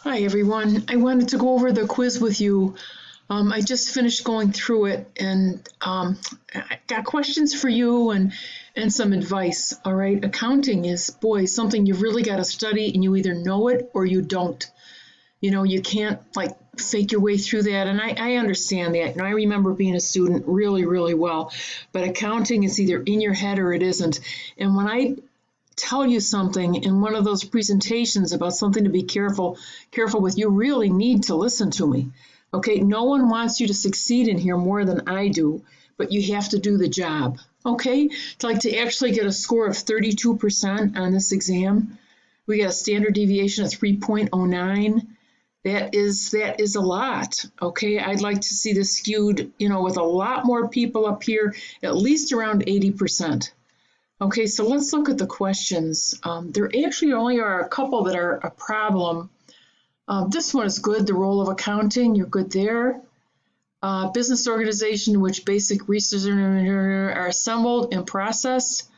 Hi everyone. I wanted to go over the quiz with you. I just finished going through it and I got questions for you and some advice. All right, accounting is, boy, something you've really got to study and you either know it or you don't. You know, you can't like fake your way through that. And I understand that. And I remember being a student really, really well. But accounting is either in your head or it isn't. And when I tell you something in one of those presentations about something to be careful with, you really need to listen to me. Okay, no one wants you to succeed in here more than I do, but you have to do the job. Okay, to actually get a score of 32% on this exam, we got a standard deviation of 3.09. That is a lot. Okay, I'd like to see this skewed, with a lot more people up here, at least around 80%. Okay, so let's look at the questions. There actually only are a couple that are a problem. This one is good, the role of accounting, you're good there. Business organization in which basic resources are assembled and processed.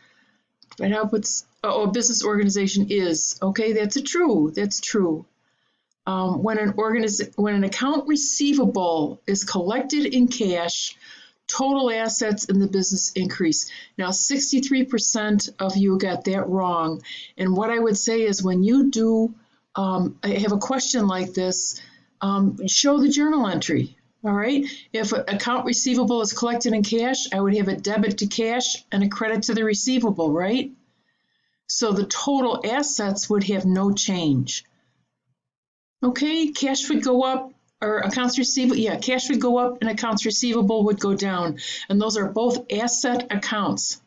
Find out what's, a business organization is. Okay, that's true. When an account receivable is collected in cash, total assets in the business increase. Now, 63% of you got that wrong. And what I would say is when you do have a question like this, show the journal entry. All right. If an account receivable is collected in cash, I would have a debit to cash and a credit to the receivable, right? So the total assets would have no change. Okay, cash would go up, or accounts receivable, cash would go up and accounts receivable would go down. And those are both asset accounts.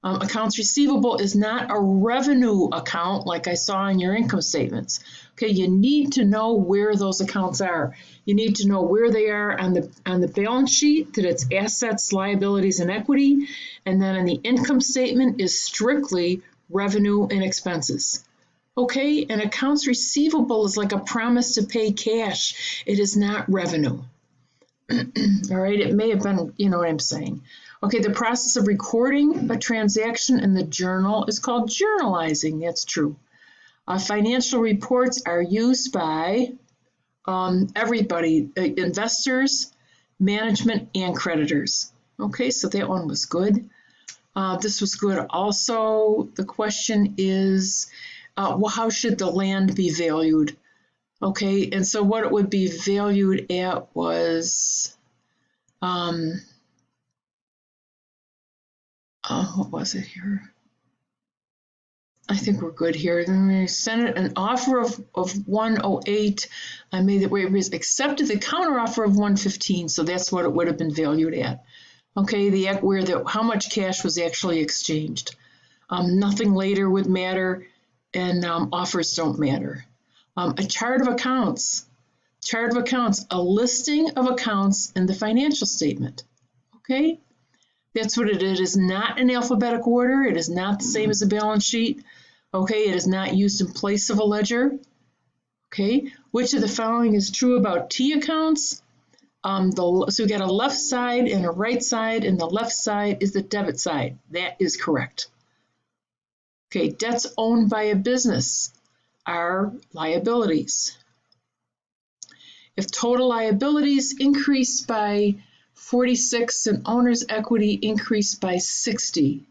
Accounts receivable is not a revenue account like I saw in your income statements. Okay, you need to know where those accounts are. You need to know where they are on the balance sheet, that it's assets, liabilities, and equity. And then in the income statement is strictly revenue and expenses. Okay, and accounts receivable is like a promise to pay cash. It is not revenue. All right, it may have been, you know what I'm saying. Okay, the process of recording a transaction in the journal is called journalizing. That's true. Financial reports are used by everybody, investors, management, and creditors. Okay, so that one was good. This was good also. The question is, well, how should the land be valued? Okay, and so what it would be valued at was, what was it here? I think we're good here. Then sent it an offer of 108. I made it where it was accepted the counteroffer of 115, so that's what it would have been valued at. Okay, how much cash was actually exchanged. Nothing later would matter, and offers don't matter. A chart of accounts, a listing of accounts in the financial statement. Okay, that's what it is. It is not in alphabetical order. It is not the same as a balance sheet. Okay, it is not used in place of a ledger. Okay, which of the following is true about T accounts? So we got a left side and a right side, and the left side is the debit side. That is correct. Okay, debts owned by a business are liabilities. If total liabilities increased by 46 and owner's equity increased by 60,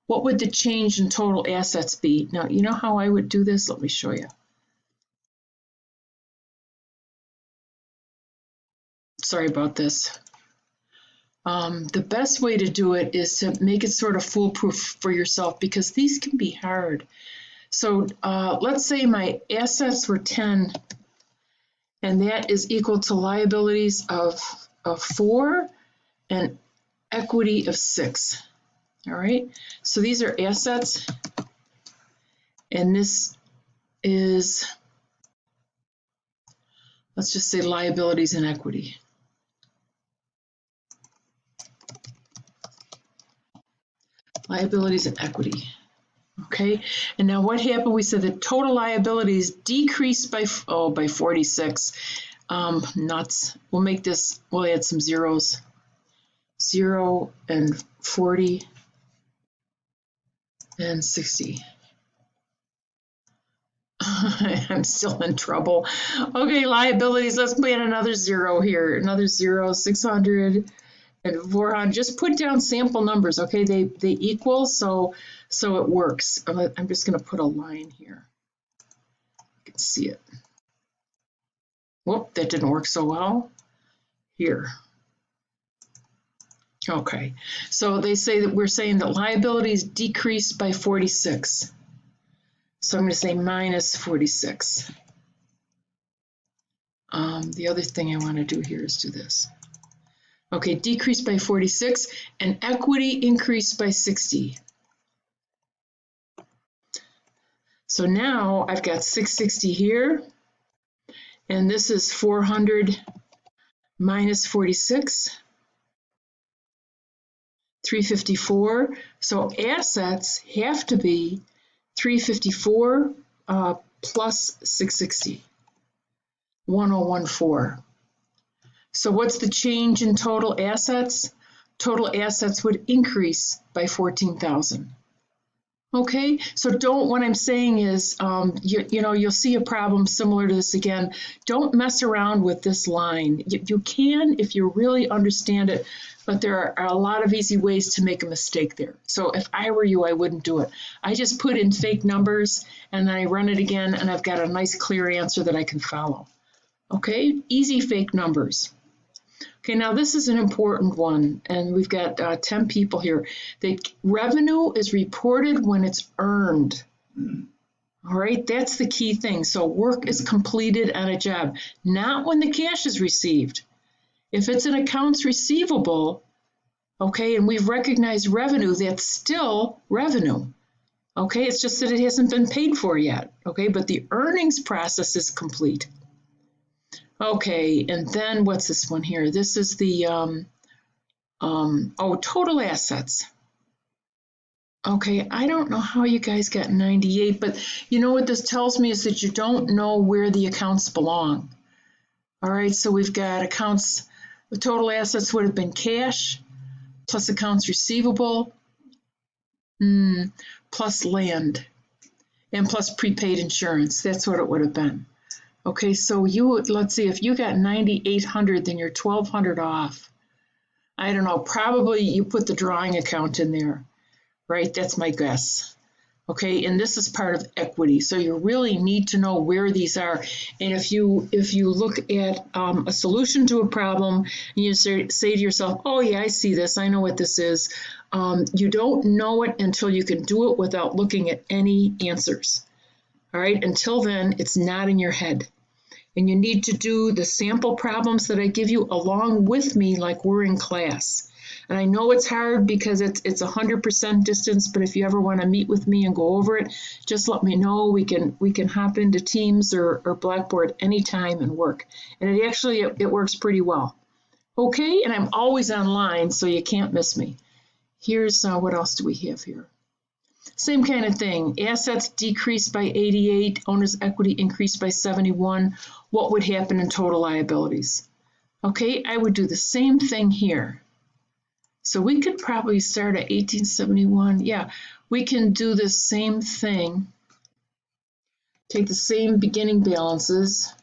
what would the change in total assets be? Now, you know how I would do this? Let me show you. Sorry about this. The best way to do it is to make it sort of foolproof for yourself, because these can be hard. So let's say my assets were 10, and that is equal to liabilities of 4 and equity of 6. All right, so these are assets, and this is, let's just say, liabilities and equity. Liabilities and equity. Okay, and now what happened? We said that total liabilities decreased by 46. Nuts. We'll make this, we'll add some zeros. 0 and 40 and 60. I'm still in trouble. Okay, liabilities, let's put in another zero here. Another zero, 600 and 400. Just put down sample numbers, okay? They equal, so it works. I'm just going to put a line here. You can see it. Whoop, that didn't work so well. Here. Okay, so they say that we're saying that liabilities decreased by 46. So I'm going to say minus 46. The other thing I want to do here is do this. Okay, decreased by 46 and equity increased by 60. So now I've got 660 here, and this is 400 minus 46, 354. So assets have to be 354 plus 660, 1014. So what's the change in total assets? Total assets would increase by 14,000. Okay, so what I'm saying is, you'll see a problem similar to this again. Don't mess around with this line. You can if you really understand it, but there are a lot of easy ways to make a mistake there. So if I were you, I wouldn't do it. I just put in fake numbers and then I run it again and I've got a nice clear answer that I can follow. Okay, easy fake numbers. Okay, now this is an important one, and we've got 10 people here. The revenue is reported when it's earned. All right, that's the key thing. So work is completed on a job, not when the cash is received. If it's an accounts receivable, okay, and we've recognized revenue, that's still revenue. Okay, it's just that it hasn't been paid for yet. Okay, but the earnings process is complete. Okay, and then what's this one here? This is the, total assets. Okay, I don't know how you guys got 98, but you know what this tells me is that you don't know where the accounts belong. All right, so we've got accounts, the total assets would have been cash, plus accounts receivable, plus land, and plus prepaid insurance. That's what it would have been. Okay, so let's see, if you got 9,800, then you're 1,200 off. I don't know, probably you put the drawing account in there, right? That's my guess. Okay, and this is part of equity, so you really need to know where these are. And if you look at a solution to a problem, and you say to yourself, oh yeah, I see this, I know what this is, you don't know it until you can do it without looking at any answers. All right, until then, it's not in your head. And you need to do the sample problems that I give you along with me like we're in class. And I know it's hard because it's 100% distance, but if you ever want to meet with me and go over it, just let me know. We can hop into Teams or Blackboard anytime and work. And it works pretty well. Okay, and I'm always online, so you can't miss me. Here's what else do we have here? Same kind of thing. Assets decreased by 88, owner's equity increased by 71. What would happen in total liabilities? Okay, I would do the same thing here. So we could probably start at 1871. Yeah, we can do the same thing. Take the same beginning balances.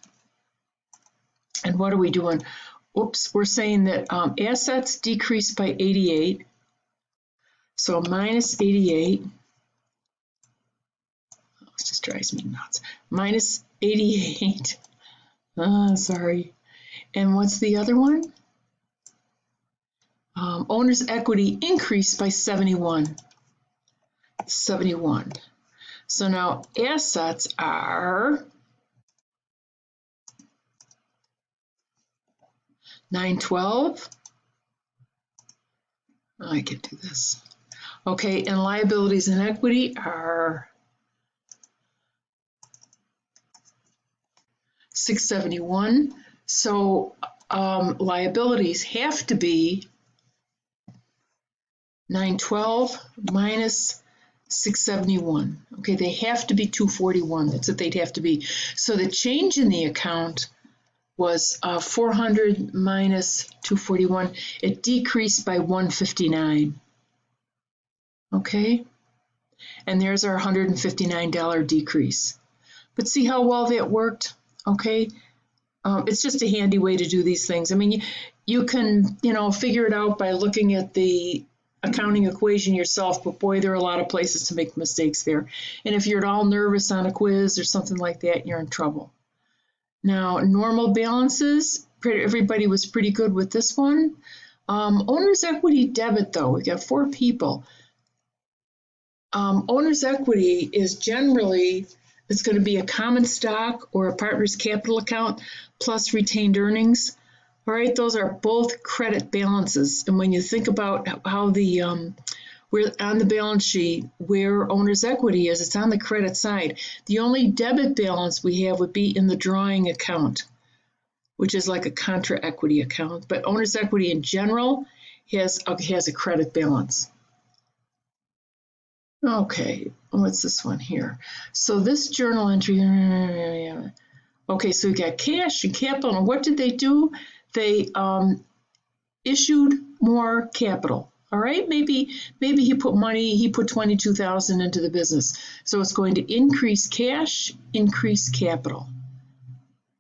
And what are we doing? Oops, we're saying that assets decreased by 88. So minus 88. It just drives me nuts. Minus 88. Sorry. And what's the other one? Owner's equity increased by 71. 71. So now assets are 912. I can do this. Okay, and liabilities and equity are 671. So liabilities have to be 912 minus 671. Okay, they have to be 241. That's what they'd have to be. So the change in the account was 400 minus 241. It decreased by 159. Okay, and there's our $159 decrease. But see how well that worked? Okay. It's just a handy way to do these things. I mean, you can, figure it out by looking at the accounting equation yourself, but boy, there are a lot of places to make mistakes there. And if you're at all nervous on a quiz or something like that, you're in trouble. Now, normal balances, everybody was pretty good with this one. Owner's equity debit, though, we got 4 people. Owner's equity is generally, it's going to be a common stock or a partner's capital account plus retained earnings. All right, those are both credit balances. And when you think about how we're on the balance sheet where owner's equity is, it's on the credit side. The only debit balance we have would be in the drawing account, which is like a contra equity account. But owner's equity in general has a credit balance. Okay, what's this one here? So this journal entry, okay, so we got cash and capital. And what did they do? They issued more capital. All right, maybe he put 22,000 into the business. So it's going to increase cash, increase capital.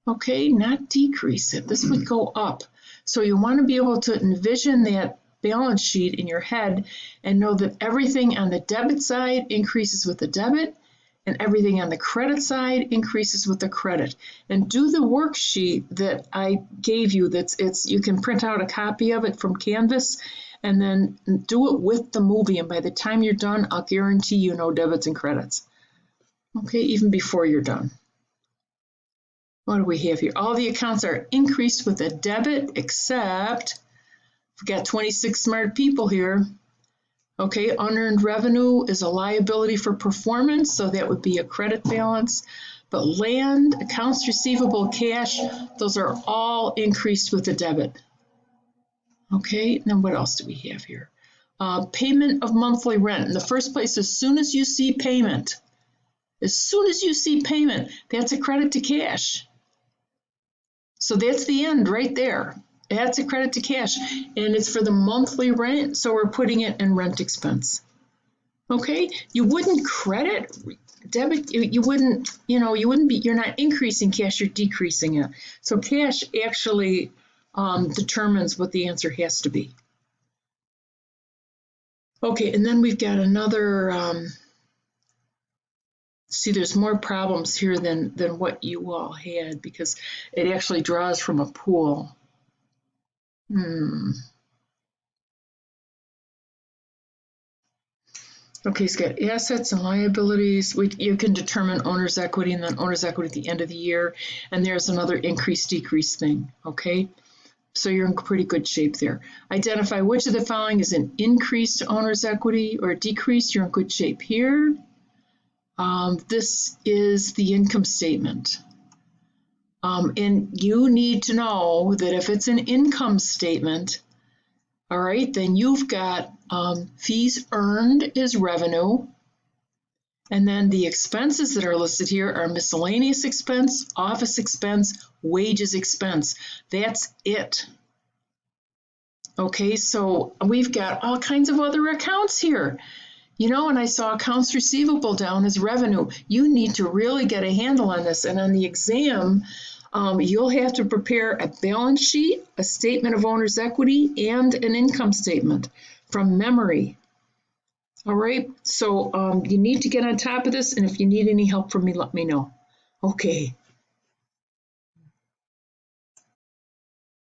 Okay, not decrease it. This would go up. So you want to be able to envision that balance sheet in your head and know that everything on the debit side increases with the debit and everything on the credit side increases with the credit. And do the worksheet that I gave you. You can print out a copy of it from Canvas and then do it with the movie. And by the time you're done, I'll guarantee you know debits and credits. Okay, even before you're done. What do we have here? All the accounts are increased with a debit except, we've got 26 smart people here. Okay, unearned revenue is a liability for performance, so that would be a credit balance. But land, accounts receivable, cash, those are all increased with a debit. Okay, then what else do we have here? Payment of monthly rent. In the first place, as soon as you see payment, that's a credit to cash. So that's the end right there. That's a credit to cash, and it's for the monthly rent, so we're putting it in rent expense. Okay, you wouldn't credit debit, you're not increasing cash, you're decreasing it. So cash actually determines what the answer has to be. Okay, and then we've got another, see, there's more problems here than what you all had because it actually draws from a pool. Okay, it's got assets and liabilities. You can determine owner's equity and then owner's equity at the end of the year. And there's another increase-decrease thing, okay? So you're in pretty good shape there. Identify which of the following is an increased owner's equity or a decrease. You're in good shape here. This is the income statement. And you need to know that if it's an income statement, all right, then you've got fees earned is revenue. And then the expenses that are listed here are miscellaneous expense, office expense, wages expense. That's it. Okay, so we've got all kinds of other accounts here. And I saw accounts receivable down as revenue. You need to really get a handle on this. And on the exam, you'll have to prepare a balance sheet, a statement of owner's equity, and an income statement from memory. All right, so you need to get on top of this, and if you need any help from me, let me know. Okay.